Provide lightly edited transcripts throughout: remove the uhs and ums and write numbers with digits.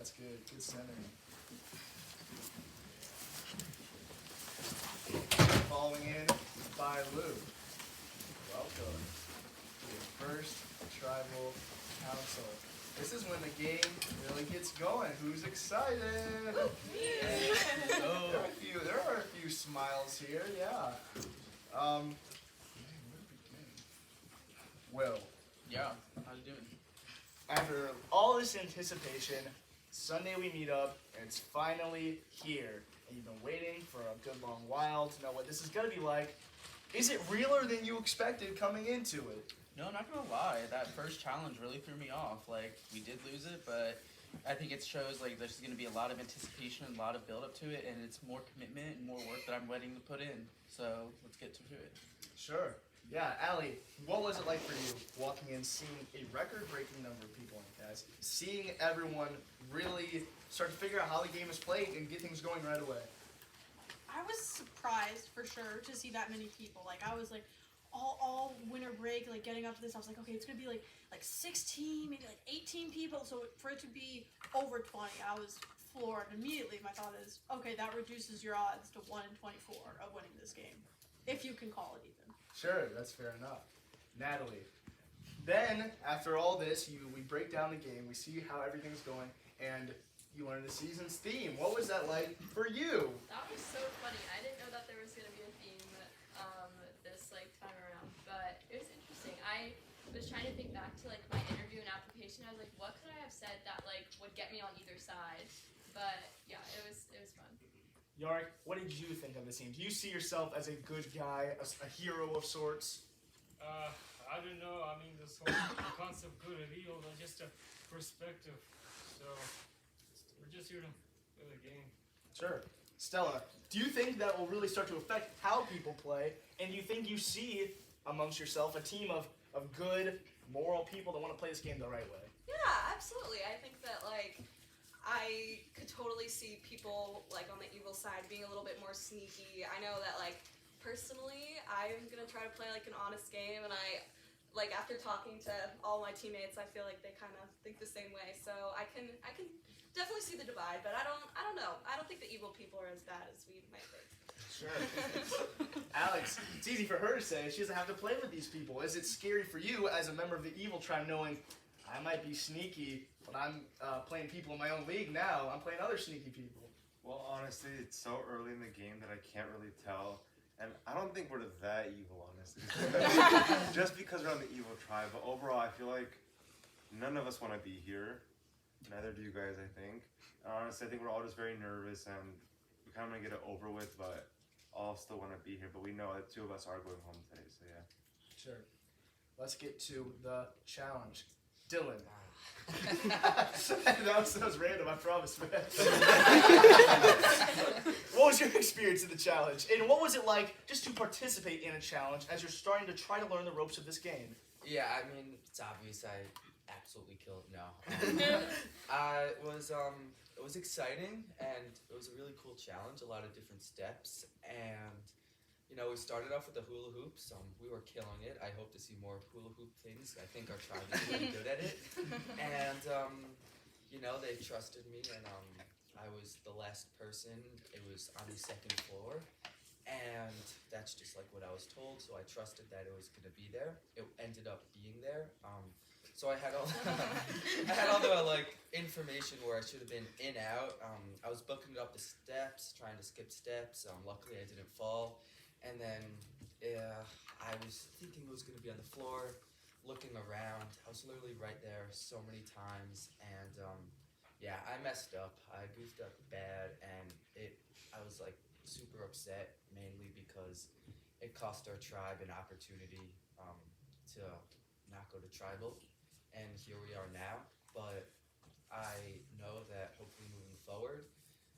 that's good. Good centering. Falling in by Lou. Welcome to your first tribal council. This is when the game really gets going. Who's excited? There are a few smiles here, yeah. Will. Yeah, how you doing? After all this anticipation, Sunday we meet up, and it's finally here. And you've been waiting for a good long while to know what this is going to be like. Is it realer than you expected coming into it? No, I'm not gonna lie. That first challenge really threw me off. Like, we did lose it, but I think it shows like there's gonna be a lot of anticipation, a lot of build up to it, and it's more commitment and more work that I'm waiting to put in. So let's get to it. Sure. Yeah, Allie, what was it like for you walking in, seeing a record-breaking number of people in the cast, seeing everyone really start to figure out how the game is played and get things going right away? I was surprised for sure to see that many people. Like I was like all winter break, like getting up to this, I was like, okay, it's gonna be like 16, maybe like 18 people. So for it to be over 20, I was floored immediately. My thought is, okay, that reduces your odds to 1 in 24 of winning this game, if you can call it even. Sure, that's fair enough. Natalie. Then, after all this, we break down the game, we see how everything's going, and you learn the season's theme. What was that like for you? That was so funny. I didn't know that there was gonna be a theme this time around, but it was interesting. I was trying to think back to my interview and application. I was like, what could I have said that would get me on either side? But yeah, it was fun. Yorick, what did you think of the scene? Do you see yourself as a good guy, a hero of sorts? I don't know. I mean, this whole concept good and evil is just a perspective. So we're just here to play the game. Sure. Stella, do you think that will really start to affect how people play? And do you think you see amongst yourself a team of good, moral people that want to play this game the right way? Yeah, absolutely. I think that I could totally see people on the evil side being a little bit more sneaky. I know that personally, I'm gonna try to play an honest game, and I after talking to all my teammates, I feel like they kind of think the same way. So I can definitely see the divide, but I don't know. I don't think the evil people are as bad as we might think. Sure. Alex, it's easy for her to say. She doesn't have to play with these people. Is it scary for you as a member of the evil tribe knowing I might be sneaky, but I'm playing people in my own league now. I'm playing other sneaky people. Well, honestly, it's so early in the game that I can't really tell. And I don't think we're that evil, honestly. Just because we're on the evil tribe. But overall, I feel like none of us want to be here. Neither do you guys, I think. And honestly, I think we're all just very nervous and we kind of want to get it over with, but all still want to be here. But we know that 2 of us are going home today, so yeah. Sure. Let's get to the challenge. Dylan. that was random, I promise, man. What was your experience in the challenge? And what was it like just to participate in a challenge as you're starting to try to learn the ropes of this game? Yeah, I mean, it's obvious I absolutely killed it. No. It was exciting, and it was a really cool challenge, a lot of different steps, and we started off with the hula hoops. We were killing it. I hope to see more hula hoop things. I think our tribe is really good at it. And, they trusted me, and I was the last person. It was on the 2nd floor, and that's just what I was told, so I trusted that it was going to be there. It ended up being there. So I had all the information where I should have been in, out. I was booking up the steps, trying to skip steps. Luckily I didn't fall. And then I was thinking it was going to be on the floor, looking around. I was literally right there so many times, and I messed up. I goofed up bad, and I was super upset, mainly because it cost our tribe an opportunity to not go to tribal, and here we are now. But I know that hopefully moving forward,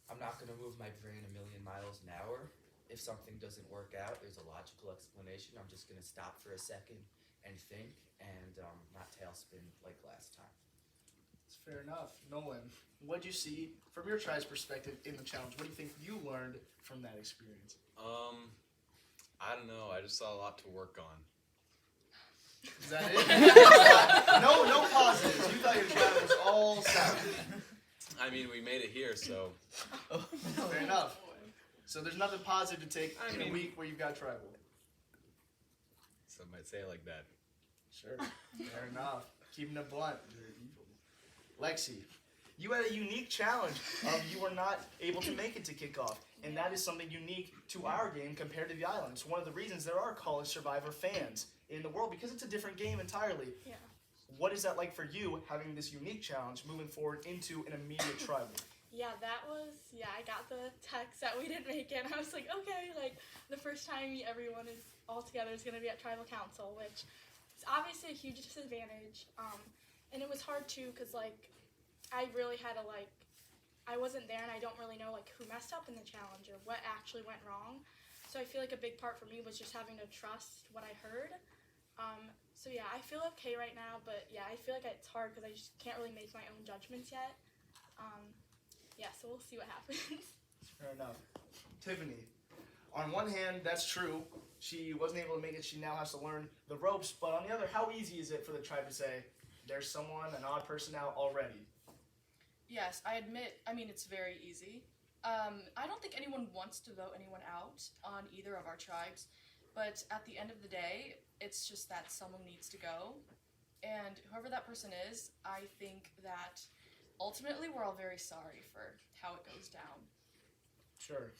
I'm not going to move my brain a million miles an hour. If something doesn't work out, there's a logical explanation. I'm just going to stop for a second and think and not tailspin like last time. It's fair enough. Nolan, what did you see from your tribe's perspective in the challenge? What do you think you learned from that experience? I don't know. I just saw a lot to work on. Is that it? No positives. You thought your tribe was all sound. I mean, we made it here, so Fair enough. So there's nothing positive to take I in a mean- week where you've got tribal. some might say it like that. Sure. Fair enough. Keeping it blunt. Lexi, you had a unique challenge of you were not able to make it to kickoff. And that is something unique to our game compared to the island. It's one of the reasons there are College Survivor fans in the world because it's a different game entirely. Yeah. What is that like for you, having this unique challenge moving forward into an immediate tribal? Yeah, that was, I got the text that we didn't make it, and I was like, okay, like, the first time everyone is all together is going to be at Tribal Council, which is obviously a huge disadvantage, and it was hard, too, because, like, I really had to, like, I wasn't there, and I don't really know, like, who messed up in the challenge or what actually went wrong, so I feel like a big part for me was just having to trust what I heard. So yeah, I feel okay right now, but yeah, I feel like it's hard because I just can't really make my own judgments yet. Yeah, so we'll see what happens. Fair enough. Tiffany, on one hand, that's true. She wasn't able to make it. She now has to learn the ropes. But on the other, how easy is it for the tribe to say, there's someone, an odd person out already? Yes, I admit, I mean, it's very easy. I don't think anyone wants to vote anyone out on either of our tribes, but at the end of the day, it's just that someone needs to go. And whoever that person is, I think that ultimately we're all very sorry for how it goes down. Sure.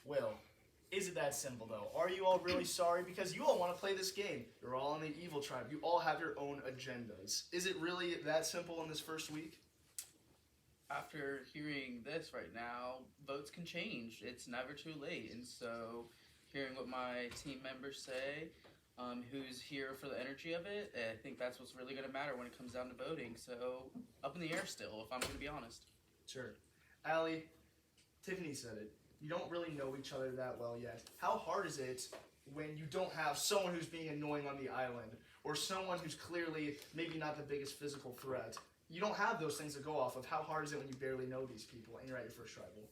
Will, is it that simple though? Are you all really sorry? Because you all want to play this game. You're all in the evil tribe. You all have your own agendas. Is it really that simple in this first week? After hearing this right now, votes can change. It's never too late. And so, hearing what my team members say, who's here for the energy of it, I think that's what's really going to matter when it comes down to voting. So, up in the air still, if I'm going to be honest. Sure. Allie, Tiffany said it. You don't really know each other that well yet. How hard is it when you don't have someone who's being annoying on the island, or someone who's clearly maybe not the biggest physical threat? You don't have those things to go off of. How hard is it when you barely know these people and you're at your first tribal?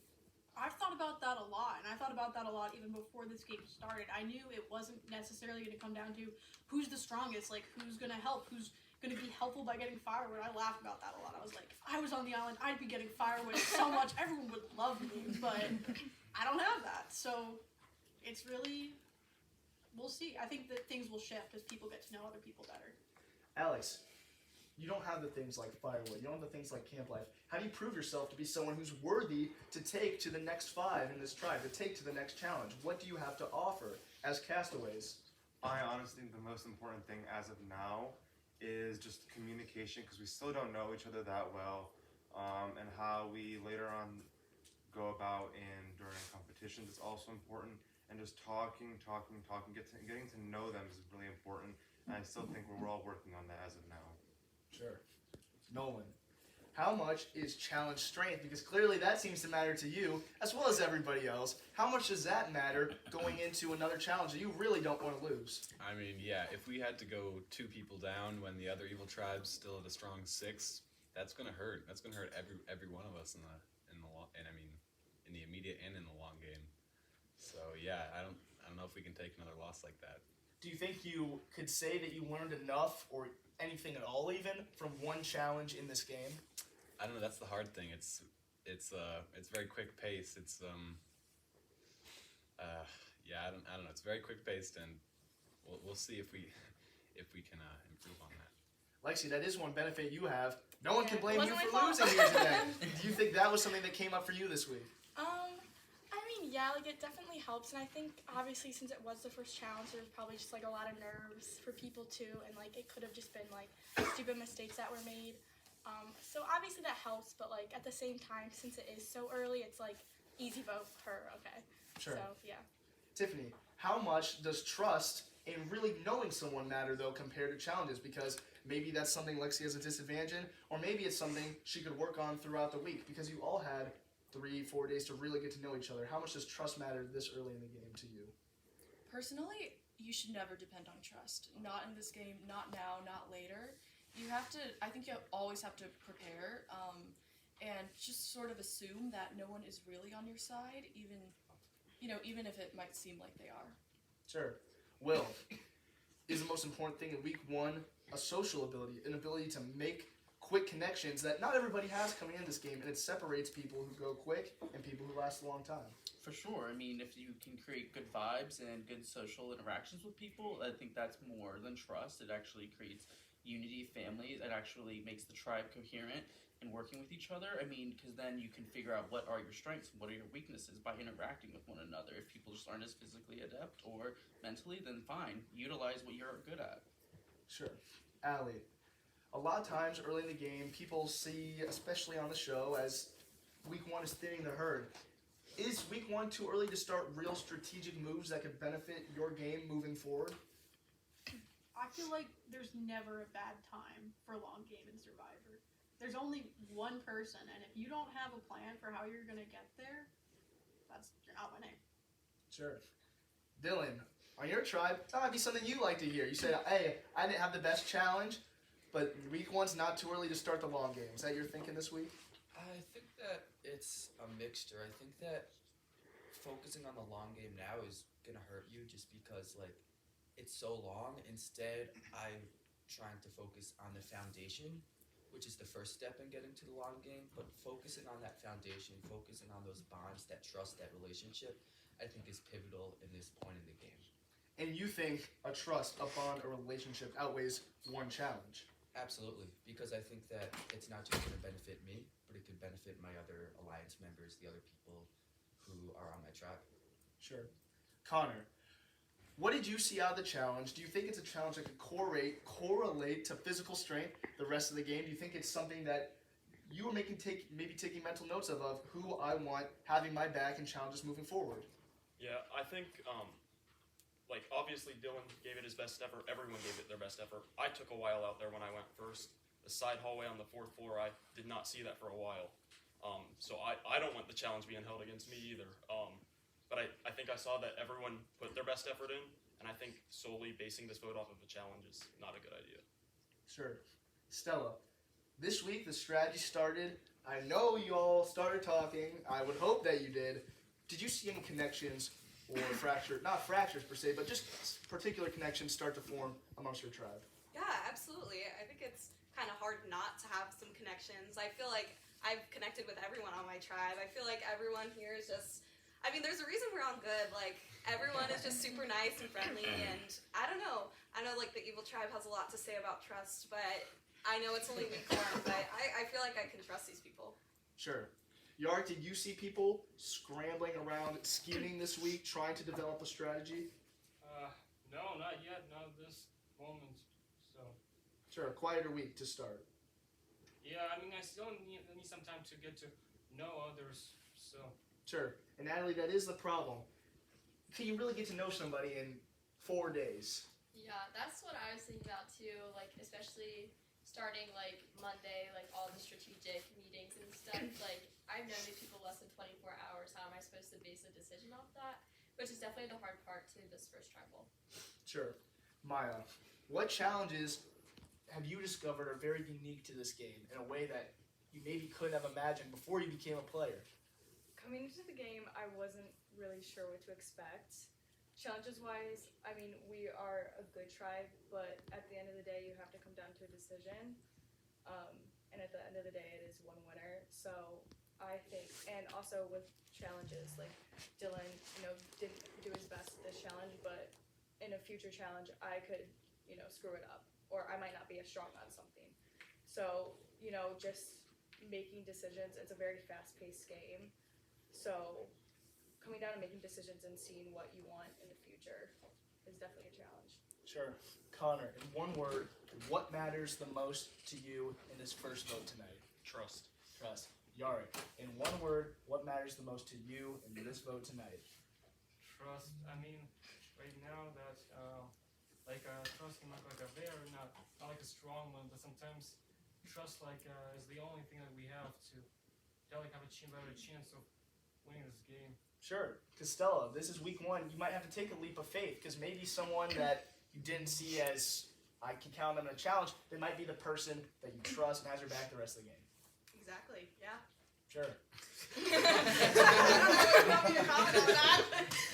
I've thought about that a lot, and I thought about that a lot even before this game started. I knew it wasn't necessarily going to come down to who's the strongest, like who's going to help, who's going to be helpful by getting firewood. I laughed about that a lot. I was like, if I was on the island, I'd be getting firewood so much. Everyone would love me, but I don't have that. So it's really, we'll see. I think that things will shift as people get to know other people better. Alex, you don't have the things like firewood. You don't have the things like camp life. How do you prove yourself to be someone who's worthy to take to the next 5 in this tribe, to take to the next challenge? What do you have to offer as castaways? I honestly think the most important thing as of now is just communication, because we still don't know each other that well, and how we later on go about in during competitions is also important, and just talking, getting to know them is really important, and I still think we're all working on that as of now. Sure. Nolan, how much is challenge strength? Because clearly that seems to matter to you, as well as everybody else. How much does that matter going into another challenge that you really don't want to lose? I mean, yeah, if we had to go 2 people down when the other evil tribe's still at a strong 6, that's gonna hurt. That's gonna hurt every one of us in the immediate and in the long game. So yeah, I don't know if we can take another loss like that. Do you think you could say that you learned enough, or anything at all even, from one challenge in this game? I don't know. That's the hard thing. It's very quick paced. Yeah, I don't know. It's very quick paced, and we'll see if we can improve on that. Lexi, that is one benefit you have. No one can Yeah, blame you wasn't for my fault. losing here today. Do you think that was something that came up for you this week? I mean, yeah, like it definitely helps, and I think obviously since it was the first challenge, there was probably just like a lot of nerves for people too, and like it could have just been like stupid mistakes that were made. So obviously that helps, but like at the same time, since it is so early, it's like easy vote her, okay. Sure. So yeah. Tiffany, how much does trust in really knowing someone matter though compared to challenges? Because maybe that's something Lexi has a disadvantage in, or maybe it's something she could work on throughout the week, because you all had 3-4 days to really get to know each other. How much does trust matter this early in the game to you? Personally, you should never depend on trust. Not in this game, not now, not later. I think you always have to prepare, and just sort of assume that no one is really on your side, even if it might seem like they are. Sure. Will, is the most important thing in week 1 a social ability, an ability to make quick connections that not everybody has coming in this game, and it separates people who go quick and people who last a long time. For sure. I mean, if you can create good vibes and good social interactions with people, I think that's more than trust. It actually creates unity, family. It actually makes the tribe coherent and working with each other. I mean, because then you can figure out what are your strengths and what are your weaknesses by interacting with one another. If people just aren't as physically adept or mentally, then fine. Utilize what you're good at. Sure. Allie, a lot of times early in the game, people see, especially on the show, as week 1 is thinning the herd. Is week 1 too early to start real strategic moves that could benefit your game moving forward? I feel like there's never a bad time for a long game in Survivor. There's only one person, and if you don't have a plan for how you're gonna get there, you're not winning. Sure. Dylan, on your tribe, that might be something you like to hear. You said, hey, I didn't have the best challenge, but week 1's not too early to start the long game. Is that your thinking this week? I think that it's a mixture. I think that focusing on the long game now is gonna hurt you just because like it's so long. Instead, I'm trying to focus on the foundation, which is the first step in getting to the long game. But focusing on that foundation, focusing on those bonds, that trust, that relationship, I think is pivotal in this point in the game. And you think a trust, a bond, a relationship outweighs one challenge? Absolutely, because I think that it's not just going to benefit me, but it could benefit my other alliance members, the other people who are on my tribe. Sure. Connor, what did you see out of the challenge? Do you think it's a challenge that could correlate to physical strength the rest of the game? Do you think it's something that you were maybe taking mental notes of who I want having my back in challenges moving forward? Yeah, I think, like, obviously Dylan gave it his best effort. Everyone gave it their best effort. I took a while out there when I went first. The side hallway on the 4th floor, I did not see that for a while. So I don't want the challenge being held against me either. But I think I saw that everyone put their best effort in, and I think solely basing this vote off of the challenge is not a good idea. Sure. Stella, this week the strategy started. I know you all started talking. I would hope that you did. Did you see any connections or not fractures per se, but just particular connections start to form amongst your tribe? Yeah, absolutely. I think it's kind of hard not to have some connections. I feel like I've connected with everyone on my tribe. I feel like everyone here is just, I mean, there's a reason we're all good. Like, everyone is just super nice and friendly, and I don't know. I know, like, the Evil Tribe has a lot to say about trust, but I know it's only week 1, but I feel like I can trust these people. Sure. Yard, did you see people scrambling around, scheming this week, trying to develop a strategy? No, not yet. Not at this moment. So. Sure, a quieter week to start. Yeah, I mean, I still need some time to get to know others. So. Sure. And Natalie, that is the problem. Can you really get to know somebody in 4 days? Yeah, that's what I was thinking about too. Like, especially starting like Monday, like all the strategic meetings and stuff. Like, I've known these people less than 24 hours. How am I supposed to base a decision off that? Which is definitely the hard part to this first tribal. Sure. Maya, what challenges have you discovered are very unique to this game in a way that you maybe couldn't have imagined before you became a player? Coming into the game, I wasn't really sure what to expect. Challenges-wise, I mean, we are a good tribe, but at the end of the day, you have to come down to a decision. And at the end of the day, it is one winner. So I think, and also with challenges, like Dylan, didn't do his best at this challenge, but in a future challenge, I could, screw it up, or I might not be as strong on something. So, just making decisions. It's a very fast-paced game. So coming down and making decisions and seeing what you want in the future is definitely a challenge. Sure. Connor, in one word, what matters the most to you in this first vote tonight? Trust. Trust. Yari, in one word, what matters the most to you in this vote tonight? Trust. I mean, right now that trust can look like a very not like a strong one, but sometimes trust is the only thing that we have to have a better chance of winning this game. Sure. Costello, this is week 1. You might have to take a leap of faith because maybe someone that you didn't see as I can count them in a challenge, they might be the person that you trust and has your back the rest of the game. Exactly, yeah. Sure. I don't know if you want me to comment on that.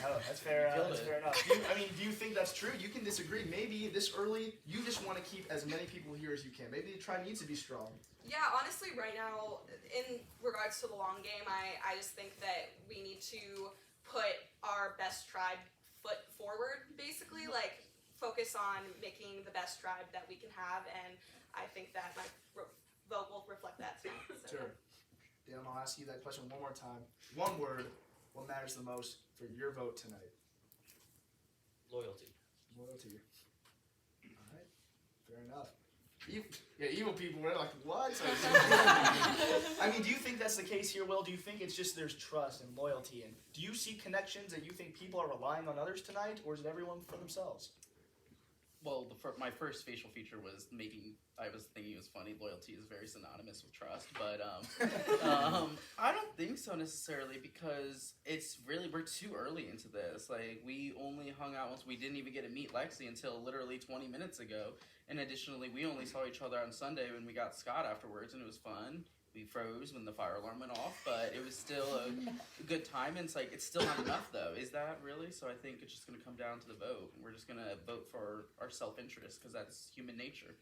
No, that's fair. Killed That's it. fair enough. Do you think that's true? You can disagree. Maybe this early, you just want to keep as many people here as you can. Maybe the tribe needs to be strong. Yeah, honestly, right now, in regards to the long game, I just think that we need to put our best tribe foot forward, basically. Like, focus on making the best tribe that we can have, and I think that my vote will reflect that too. So, Sure. Dan, I'll ask you that question one more time. One word, what matters the most for your vote tonight? Loyalty. Loyalty. Alright, fair enough. Evil people were like, what? I mean, do you think that's the case here, Will? Do you think it's just there's trust and loyalty? And do you see connections that you think people are relying on others tonight, or is it everyone for themselves? Well, my first facial feature was I was thinking it was funny. Loyalty is very synonymous with trust, but I don't think so necessarily because we're too early into this. Like, we only hung out once. We didn't even get to meet Lexi until literally 20 minutes ago. And additionally, we only saw each other on Sunday when we got Scott afterwards, and it was fun. We froze when the fire alarm went off, but it was still a good time. And it's still not enough, though. Is that really? So I think it's just going to come down to the vote. We're just going to vote for our self-interest because that's human nature.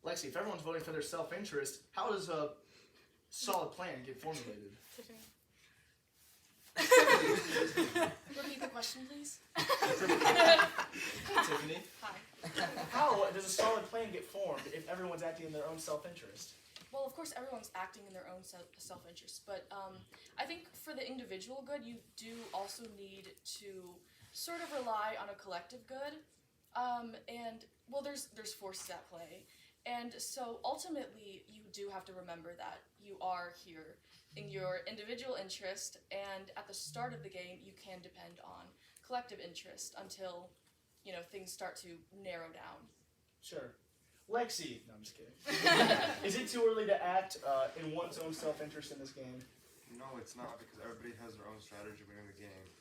Lexi, if everyone's voting for their self-interest, how does a solid plan get formulated? Tiffany. Repeat the question, please. Tiffany, Hi. how does a solid plan get formed if everyone's acting in their own self-interest? Well, of course, everyone's acting in their own self-interest, but I think for the individual good, you do also need to sort of rely on a collective good, and well, there's forces at play, and so ultimately, you do have to remember that you are here in your individual interest, and at the start of the game, you can depend on collective interest until, things start to narrow down. Sure. Lexi, no, I'm just kidding. Is it too early to act in one's own self-interest in this game? No, it's not because everybody has their own strategy winning the game,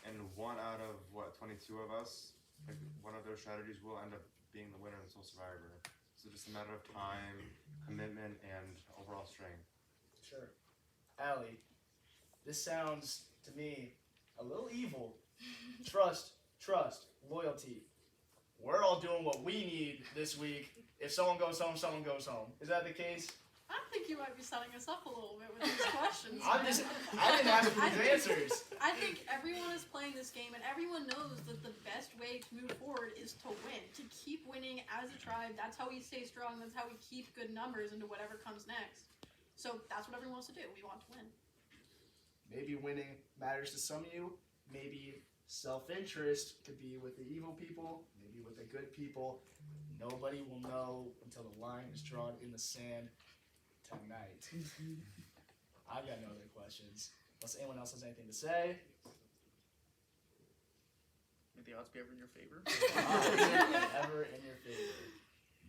and one out of 22 of us, like one of their strategies will end up being the winner and sole survivor. So just a matter of time, commitment, and overall strength. Sure. Allie, this sounds to me a little evil. Trust, loyalty. We're all doing what we need this week. If someone goes home, someone goes home. Is that the case? I think you might be setting us up a little bit with these questions. I didn't ask for these answers. I think everyone is playing this game, and everyone knows that the best way to move forward is to win, to keep winning as a tribe. That's how we stay strong. That's how we keep good numbers into whatever comes next. So that's what everyone wants to do. We want to win. Maybe winning matters to some of you. Maybe self-interest could be with the evil people, maybe with the good people. Nobody will know until the line is drawn in the sand tonight. I've got no other questions. Unless anyone else has anything to say. May the odds be ever in your favor. Ever in your favor.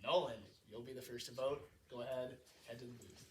Nolan, you'll be the first to vote. Go ahead, head to the booth.